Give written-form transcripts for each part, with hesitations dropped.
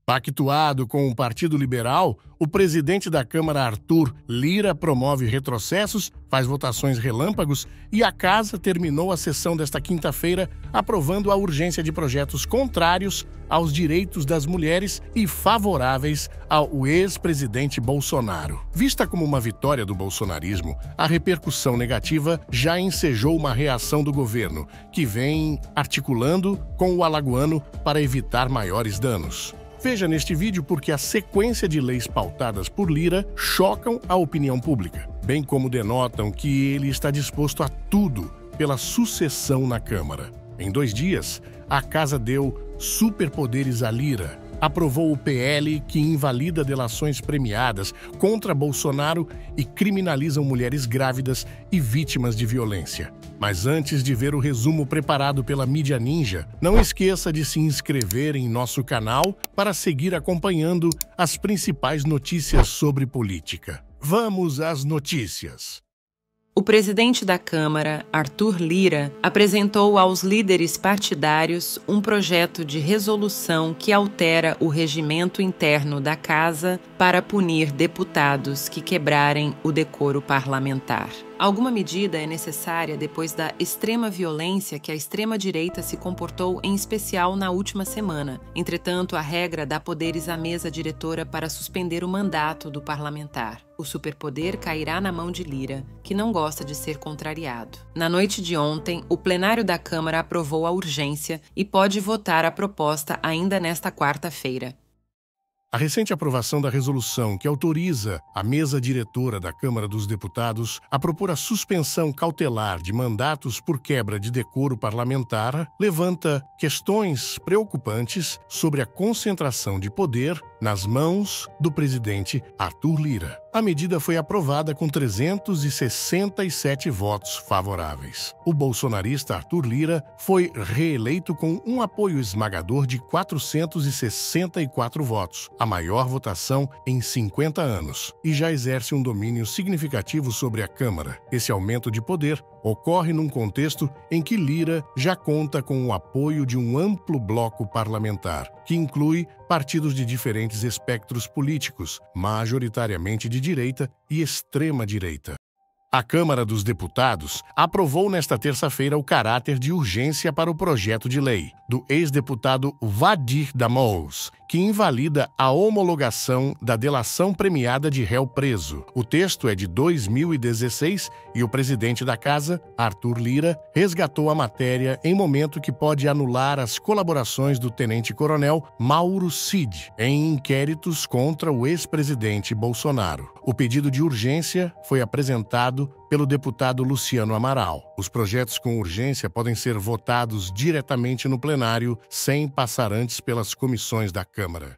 Pactuado com o Partido Liberal, o presidente da Câmara, Arthur Lira, promove retrocessos, faz votações relâmpagos e a Casa terminou a sessão desta quinta-feira aprovando a urgência de projetos contrários aos direitos das mulheres e favoráveis ao ex-presidente Bolsonaro. Vista como uma vitória do bolsonarismo, a repercussão negativa já ensejou uma reação do governo, que vem articulando com o alagoano para evitar maiores danos. Veja neste vídeo porque a sequência de leis pautadas por Lira chocam a opinião pública, bem como denotam que ele está disposto a tudo pela sucessão na Câmara. Em 2 dias, a Casa deu superpoderes a Lira, aprovou o PL que invalida delações premiadas contra Bolsonaro e criminalizam mulheres grávidas e vítimas de violência. Mas antes de ver o resumo preparado pela Mídia Ninja, não esqueça de se inscrever em nosso canal para seguir acompanhando as principais notícias sobre política. Vamos às notícias. O presidente da Câmara, Arthur Lira, apresentou aos líderes partidários um projeto de resolução que altera o regimento interno da Casa para punir deputados que quebrarem o decoro parlamentar. Alguma medida é necessária depois da extrema violência que a extrema-direita se comportou, em especial na última semana. Entretanto, a regra dá poderes à mesa diretora para suspender o mandato do parlamentar. O superpoder cairá na mão de Lira, que não gosta de ser contrariado. Na noite de ontem, o plenário da Câmara aprovou a urgência e pode votar a proposta ainda nesta quarta-feira. A recente aprovação da resolução que autoriza a mesa diretora da Câmara dos Deputados a propor a suspensão cautelar de mandatos por quebra de decoro parlamentar levanta questões preocupantes sobre a concentração de poder nas mãos do presidente Arthur Lira. A medida foi aprovada com 367 votos favoráveis. O bolsonarista Arthur Lira foi reeleito com um apoio esmagador de 464 votos, a maior votação em 50 anos, e já exerce um domínio significativo sobre a Câmara. Esse aumento de poder ocorre num contexto em que Lira já conta com o apoio de um amplo bloco parlamentar, que inclui partidos de diferentes espectros políticos, majoritariamente de direita e extrema-direita. A Câmara dos Deputados aprovou nesta terça-feira o caráter de urgência para o projeto de lei do ex-deputado Vadir Damous, que invalida a homologação da delação premiada de réu preso. O texto é de 2016 e o presidente da Casa, Arthur Lira, resgatou a matéria em momento que pode anular as colaborações do tenente-coronel Mauro Cid em inquéritos contra o ex-presidente Bolsonaro. O pedido de urgência foi apresentado pelo deputado Luciano Amaral. Os projetos com urgência podem ser votados diretamente no plenário, sem passar antes pelas comissões da Câmara.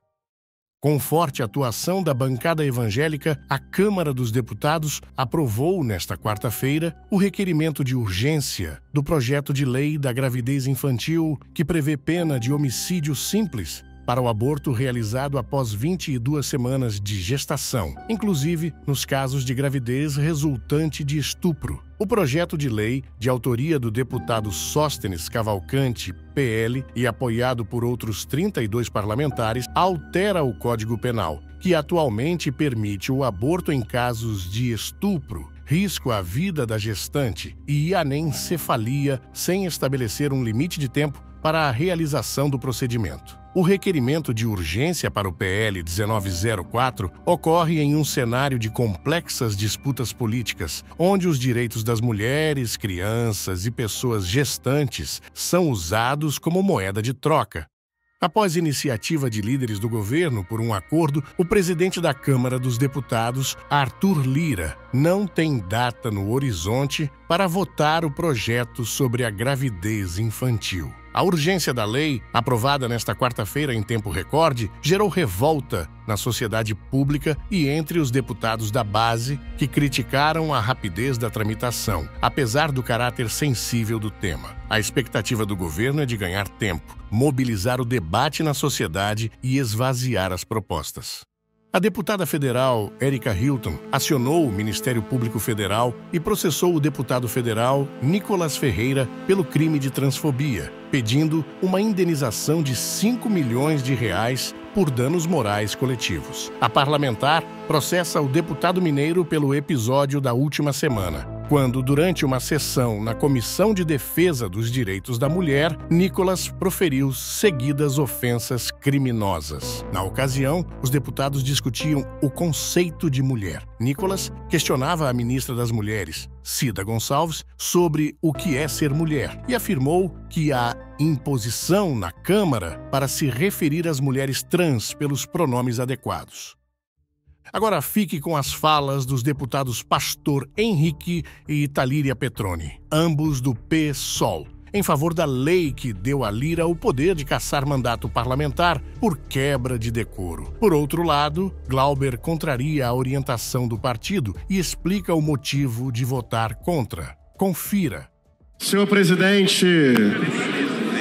Com forte atuação da bancada evangélica, a Câmara dos Deputados aprovou, nesta quarta-feira, o requerimento de urgência do projeto de lei da gravidez infantil, que prevê pena de homicídio simples para o aborto realizado após 22 semanas de gestação, inclusive nos casos de gravidez resultante de estupro. O projeto de lei, de autoria do deputado Sóstenes Cavalcante, PL, e apoiado por outros 32 parlamentares, altera o Código Penal, que atualmente permite o aborto em casos de estupro, risco à vida da gestante e anencefalia, sem estabelecer um limite de tempo para a realização do procedimento. O requerimento de urgência para o PL 1904 ocorre em um cenário de complexas disputas políticas, onde os direitos das mulheres, crianças e pessoas gestantes são usados como moeda de troca. Após iniciativa de líderes do governo por um acordo, o presidente da Câmara dos Deputados, Arthur Lira, não tem data no horizonte para votar o projeto sobre a gravidez infantil. A urgência da lei, aprovada nesta quarta-feira em tempo recorde, gerou revolta na sociedade pública e entre os deputados da base, que criticaram a rapidez da tramitação, apesar do caráter sensível do tema. A expectativa do governo é de ganhar tempo, mobilizar o debate na sociedade e esvaziar as propostas. A deputada federal Érica Hilton acionou o Ministério Público Federal e processou o deputado federal Nicolas Ferreira pelo crime de transfobia, pedindo uma indenização de R$ 5 milhões por danos morais coletivos. A parlamentar processa o deputado mineiro pelo episódio da última semana, quando, durante uma sessão na Comissão de Defesa dos Direitos da Mulher, Nicolas proferiu seguidas ofensas criminosas. Na ocasião, os deputados discutiam o conceito de mulher. Nicolas questionava a ministra das Mulheres, Cida Gonçalves, sobre o que é ser mulher e afirmou que há imposição na Câmara para se referir às mulheres trans pelos pronomes adequados. Agora fique com as falas dos deputados Pastor Henrique e Italíria Petroni, ambos do PSOL, em favor da lei que deu a Lira o poder de cassar mandato parlamentar por quebra de decoro. Por outro lado, Glauber contraria a orientação do partido e explica o motivo de votar contra. Confira. Senhor presidente,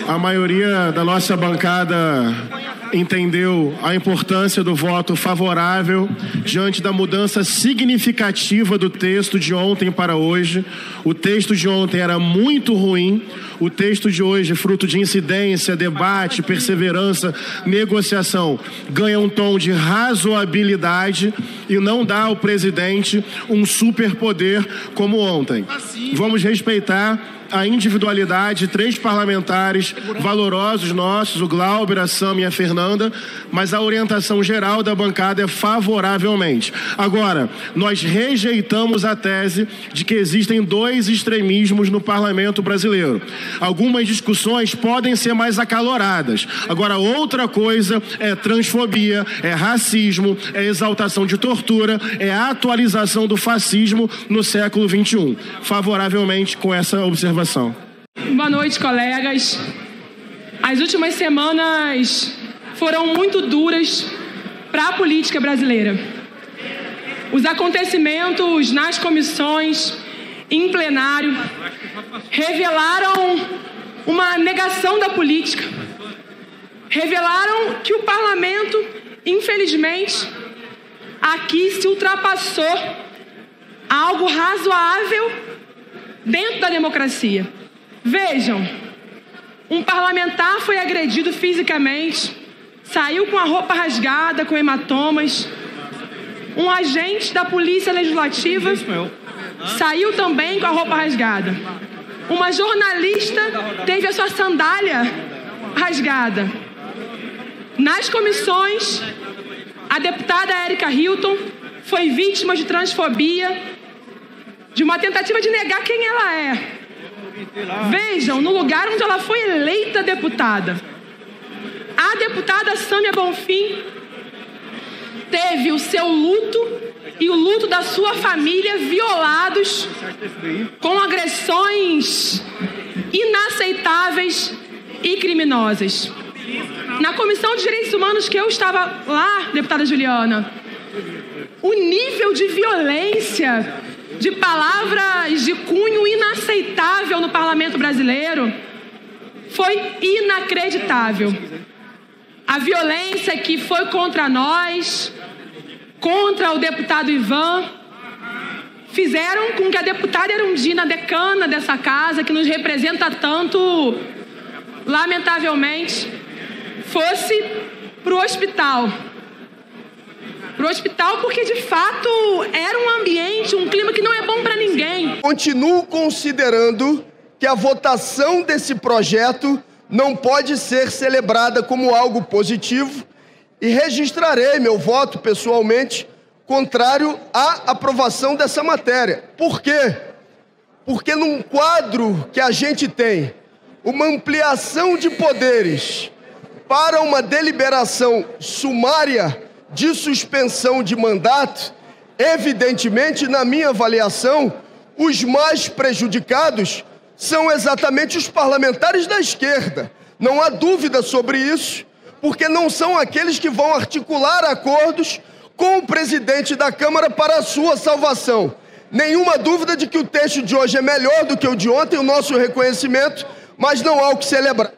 a maioria da nossa bancada entendeu a importância do voto favorável diante da mudança significativa do texto de ontem para hoje. O texto de ontem era muito ruim, o texto de hoje, fruto de incidência, debate, perseverança, negociação, ganha um tom de razoabilidade e não dá ao presidente um superpoder como ontem. Vamos respeitar a individualidade de 3 parlamentares valorosos nossos, o Glauber, a Sam e a Fernanda, mas a orientação geral da bancada é favoravelmente. Agora, nós rejeitamos a tese de que existem 2 extremismos no parlamento brasileiro. Algumas discussões podem ser mais acaloradas. Agora, outra coisa é transfobia, é racismo, é exaltação de tortura, é a atualização do fascismo no século XXI. Favoravelmente com essa observação. Boa noite, colegas. As últimas semanas foram muito duras para a política brasileira. Os acontecimentos nas comissões, em plenário, revelaram uma negação da política. Revelaram que o parlamento, infelizmente, aqui se ultrapassou algo razoável dentro da democracia. Vejam, um parlamentar foi agredido fisicamente, saiu com a roupa rasgada, com hematomas. Um agente da Polícia Legislativa saiu também com a roupa rasgada. Uma jornalista teve a sua sandália rasgada. Nas comissões, a deputada Érica Hilton foi vítima de transfobia, de uma tentativa de negar quem ela é. Vejam, no lugar onde ela foi eleita deputada, a deputada Sâmia Bonfim teve o seu luto e o luto da sua família violados com agressões inaceitáveis e criminosas. Na Comissão de Direitos Humanos que eu estava lá, deputada Juliana, o nível de violência, de palavras de cunho inaceitável no parlamento brasileiro foi inacreditável. A violência que foi contra nós, contra o deputado Ivan, fizeram com que a deputada Erundina, decana dessa casa, que nos representa tanto, lamentavelmente, fosse para o hospital. Para o hospital porque, de fato, era um ambiente, um clima que não é bom para ninguém. Continuo considerando que a votação desse projeto não pode ser celebrada como algo positivo e registrarei meu voto pessoalmente contrário à aprovação dessa matéria. Por quê? Porque num quadro que a gente tem uma ampliação de poderes para uma deliberação sumária de suspensão de mandato, evidentemente, na minha avaliação, os mais prejudicados são exatamente os parlamentares da esquerda. Não há dúvida sobre isso, porque não são aqueles que vão articular acordos com o presidente da Câmara para a sua salvação. Nenhuma dúvida de que o texto de hoje é melhor do que o de ontem, o nosso reconhecimento, mas não há o que celebrar.